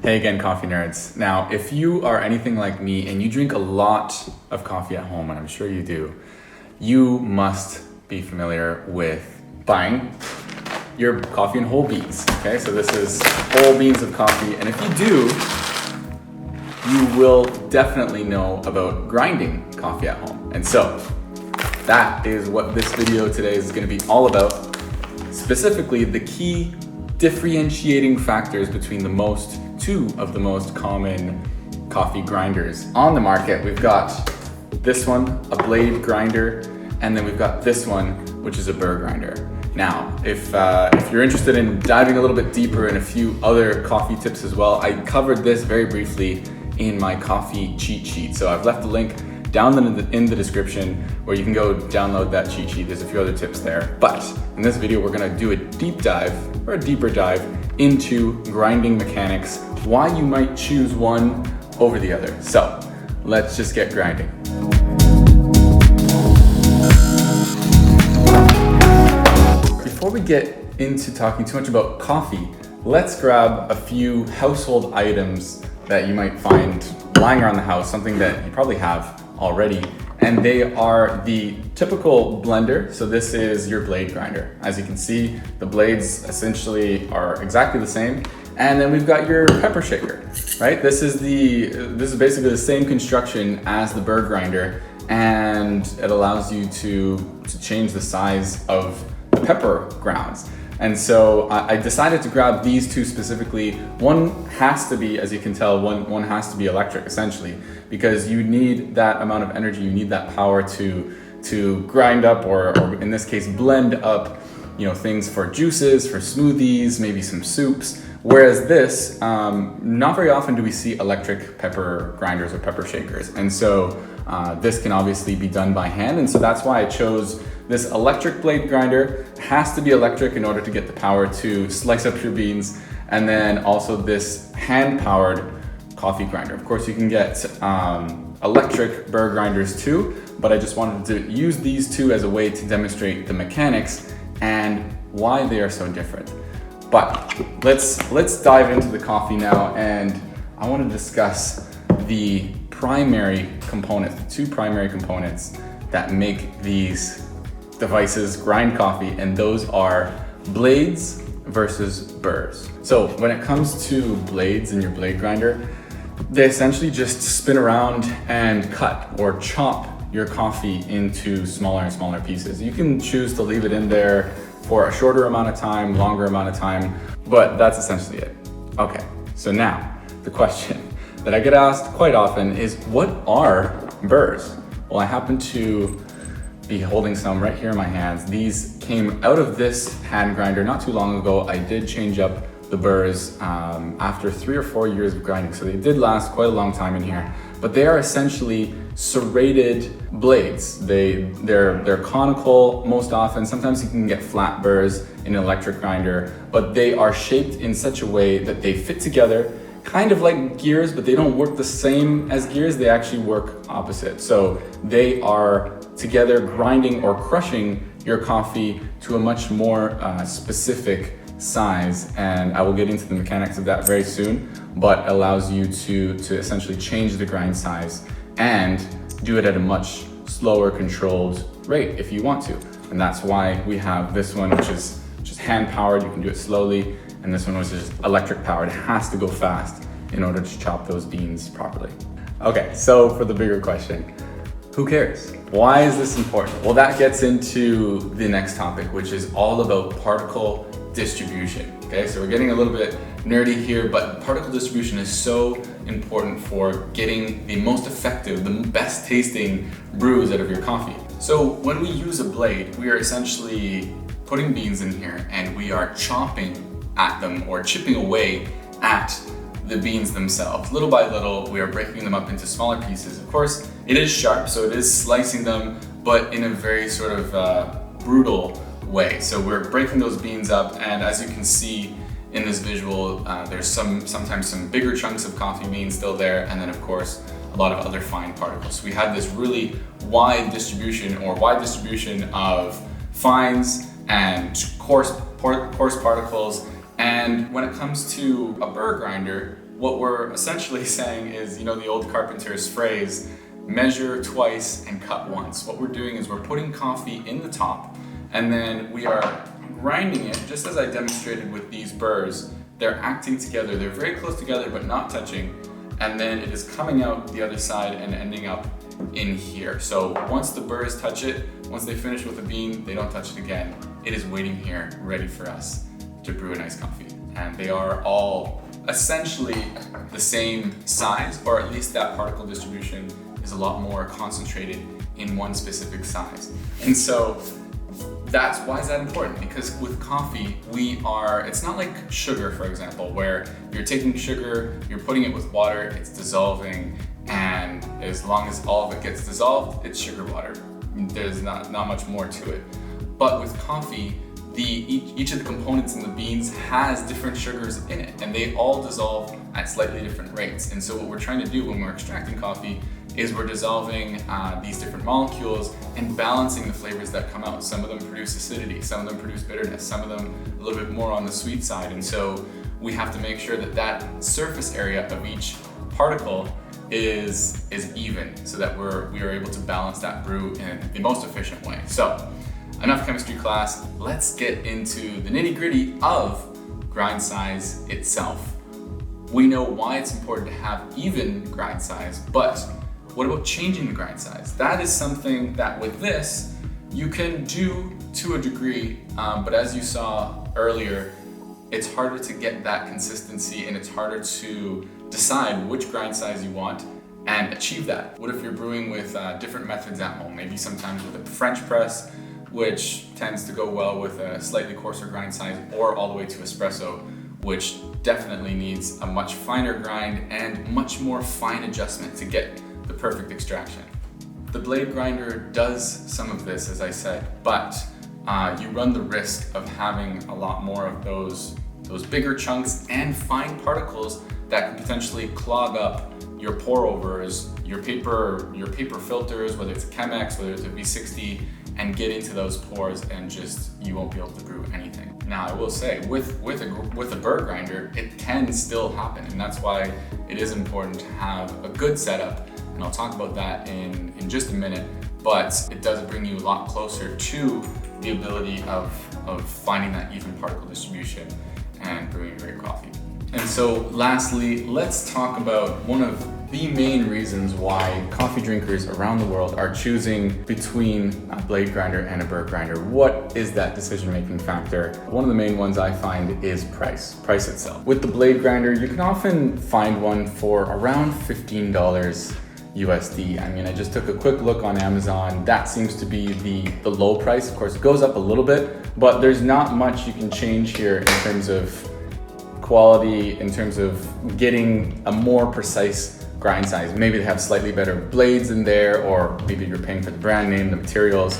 Hey again, coffee nerds. Now, if you are anything like me and you drink a lot of coffee at home, and I'm sure you do, you must be familiar with buying your coffee in whole beans. Okay, so this is whole beans of coffee, and if you do, you will definitely know about grinding coffee at home. And so that is what this video today is going to be all about. Specifically, the key differentiating factors between two of the most common coffee grinders on the market. We've got this one, a blade grinder, and then we've got this one, which is a Burr grinder. Now, if you're interested in diving a little bit deeper in a few other coffee tips as well, I covered this very briefly in my coffee cheat sheet. So I've left the link down in the description where you can go download that cheat sheet. There's a few other tips there. But in this video, we're gonna do a deeper dive into grinding mechanics, why you might choose one over the other. So let's just get grinding. Before we get into talking too much about coffee, let's grab a few household items that you might find lying around the house, something that you probably have already, and they are the typical blender. So this is your blade grinder. As you can see, the blades essentially are exactly the same. And then we've got your pepper shaker, right? This is basically the same construction as the Burr grinder, and it allows you to change the size of the pepper grounds. And so I decided to grab these two specifically. One has to be, as you can tell, one has to be electric essentially, because you need that amount of energy, you need that power to grind up, or in this case, blend up, things for juices, for smoothies, maybe some soups. Whereas this, not very often do we see electric pepper grinders or pepper shakers. And so this can obviously be done by hand. And so that's why I chose this electric blade grinder. It has to be electric in order to get the power to slice up your beans. And then also this hand-powered coffee grinder. Of course, you can get electric Burr grinders too, but I just wanted to use these two as a way to demonstrate the mechanics and why they are so different. But let's dive into the coffee now, and I want to discuss the primary components, the two primary components that make these devices grind coffee, and those are blades versus burrs. So when it comes to blades in your blade grinder, they essentially just spin around and cut or chop your coffee into smaller and smaller pieces. You can choose to leave it in there for a shorter amount of time, longer amount of time, but that's essentially it. Okay, so now the question that I get asked quite often is, what are burrs? Well, I happen to be holding some right here in my hands. These came out of this hand grinder not too long ago. I did change up the burrs after 3 or 4 years of grinding, so they did last quite a long time in here. But they are essentially serrated blades. They're conical most often. Sometimes you can get flat burrs in an electric grinder, but they are shaped in such a way that they fit together, kind of like gears, but they don't work the same as gears. They actually work opposite. So they are together grinding or crushing your coffee to a much more specific size, and I will get into the mechanics of that very soon, but allows you to essentially change the grind size and do it at a much slower controlled rate if you want to. And that's why we have this one, which is hand powered. You can do it slowly, and this one which is electric powered. It has to go fast in order to chop those beans properly. Okay, so for the bigger question, who cares? Why is this important? Well, that gets into the next topic, which is all about particle distribution. Okay, so we're getting a little bit nerdy here, but particle distribution is so important for getting the most effective, the best tasting brews out of your coffee. So when we use a blade, we are essentially putting beans in here and we are chopping at them or chipping away at the beans themselves. Little by little, we are breaking them up into smaller pieces. Of course, it is sharp, so it is slicing them, but in a very sort of brutal way. So we're breaking those beans up, and as you can see in this visual, there's sometimes some bigger chunks of coffee beans still there, and then of course a lot of other fine particles. So we have this really wide distribution of fines and coarse particles. And when it comes to a Burr grinder, what we're essentially saying is, you know, the old carpenter's phrase, measure twice and cut once. What we're doing is we're putting coffee in the top, and then we are grinding it, just as I demonstrated with these burrs. They're acting together, they're very close together but not touching, and then it is coming out the other side and ending up in here. So once the burrs touch it, once they finish with the bean, they don't touch it again. It is waiting here, ready for us to brew a nice coffee. And they are all essentially the same size, or at least that particle distribution is a lot more concentrated in one specific size. And so why is that important? Because with coffee, it's not like sugar, for example, where you're taking sugar, you're putting it with water, it's dissolving, and as long as all of it gets dissolved, it's sugar water. There's not much more to it. But with coffee, each of the components in the beans has different sugars in it, and they all dissolve at slightly different rates. And so what we're trying to do when we're extracting coffee is we're dissolving these different molecules and balancing the flavors that come out. Some of them produce acidity, some of them produce bitterness, some of them a little bit more on the sweet side. And so we have to make sure that that surface area of each particle is even, so that we are able to balance that brew in the most efficient way. So enough chemistry class, let's get into the nitty-gritty of grind size itself. We know why it's important to have even grind size, but what about changing the grind size? That is something that with this, you can do to a degree, but as you saw earlier, it's harder to get that consistency, and it's harder to decide which grind size you want and achieve that. What if you're brewing with different methods at home? Maybe sometimes with a French press, which tends to go well with a slightly coarser grind size, or all the way to espresso, which definitely needs a much finer grind and much more fine adjustment to get the perfect extraction. The blade grinder does some of this, as I said, but you run the risk of having a lot more of those bigger chunks and fine particles that can potentially clog up your pour overs, your paper filters, whether it's a Chemex, whether it's a V60, and get into those pores, and you won't be able to brew anything. Now I will say, with a Burr grinder, it can still happen, and that's why it is important to have a good setup, and I'll talk about that in just a minute, but it does bring you a lot closer to the ability of finding that even particle distribution and brewing great coffee. And so lastly, let's talk about one of the main reasons why coffee drinkers around the world are choosing between a blade grinder and a Burr grinder. What is that decision-making factor? One of the main ones I find is price itself. With the blade grinder, you can often find one for around $15 USD. I mean, I just took a quick look on Amazon. That seems to be the low price. Of course, it goes up a little bit, but there's not much you can change here in terms of quality, in terms of getting a more precise grind size. Maybe they have slightly better blades in there, or maybe you're paying for the brand name, the materials,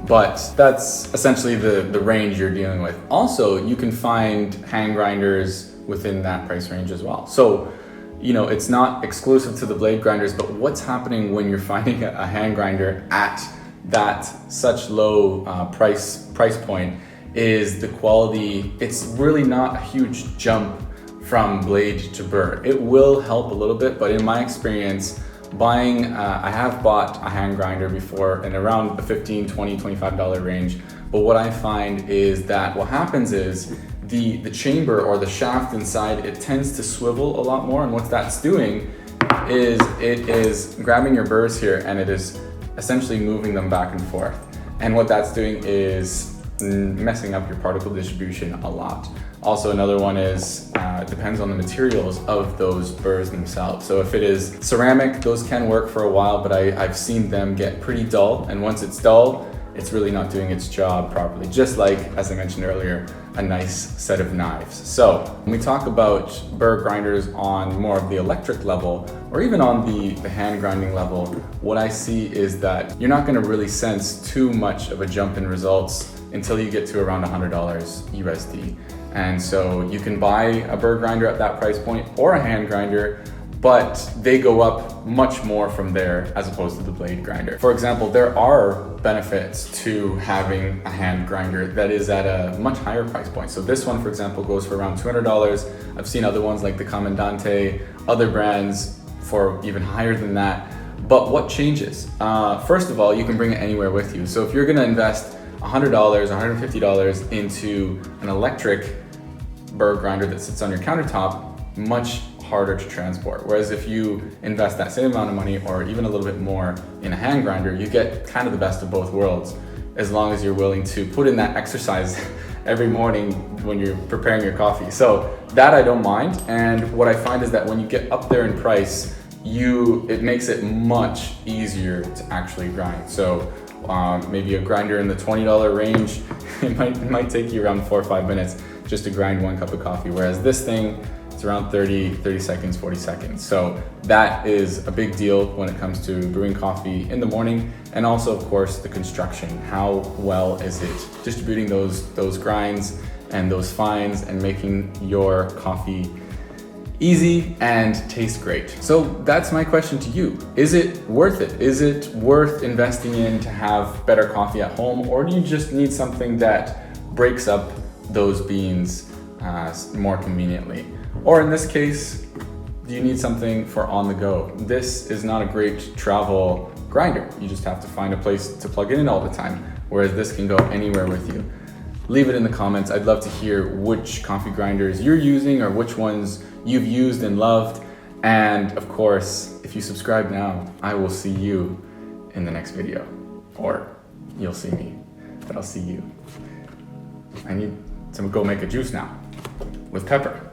but that's essentially the range you're dealing with. Also, you can find hand grinders within that price range as well. So, you know, it's not exclusive to the blade grinders, but what's happening when you're finding a hand grinder at that such low price point is the quality. It's really not a huge jump from blade to Burr. It will help a little bit, but in my experience, I have bought a hand grinder before in around the $15, $20, $25 range. But what I find is that what happens is the chamber or the shaft inside, it tends to swivel a lot more. And what that's doing is it is grabbing your burrs here and it is essentially moving them back and forth. And what that's doing is messing up your particle distribution a lot. Also, another one is, it depends on the materials of those burrs themselves. So if it is ceramic, those can work for a while, but I've seen them get pretty dull. And once it's dull, it's really not doing its job properly. Just like, as I mentioned earlier, a nice set of knives. So when we talk about Burr grinders on more of the electric level, or even on the hand grinding level, what I see is that you're not gonna really sense too much of a jump in results until you get to around $100 USD. And so you can buy a Burr grinder at that price point or a hand grinder, but they go up much more from there as opposed to the blade grinder. For example, there are benefits to having a hand grinder that is at a much higher price point. So this one, for example, goes for around $200. I've seen other ones like the Comandante, other brands for even higher than that. But what changes? First of all, you can bring it anywhere with you. So if you're gonna invest $100, $150 into an electric Burr grinder that sits on your countertop, much harder to transport. Whereas if you invest that same amount of money or even a little bit more in a hand grinder, you get kind of the best of both worlds, as long as you're willing to put in that exercise every morning when you're preparing your coffee. So that I don't mind. And what I find is that when you get up there in price, it makes it much easier to actually grind. So maybe a grinder in the $20 range, it might take you around 4 or 5 minutes just to grind 1 cup of coffee. Whereas this thing, it's around 30 seconds, 40 seconds. So that is a big deal when it comes to brewing coffee in the morning. And also, of course, the construction. How well is it distributing those grinds and those fines and making your coffee easy and taste great? So that's my question to you. Is it worth it? Is it worth investing in to have better coffee at home? Or do you just need something that breaks up those beans more conveniently? Or in this case, do you need something for on the go? This is not a great travel grinder. You just have to find a place to plug it in all the time, whereas this can go anywhere with you. Leave it in the comments. I'd love to hear which coffee grinders you're using or which ones you've used and loved. And of course, if you subscribe now, I will see you in the next video. Or you'll see me, but I'll see you. I need to go make a juice now with pepper.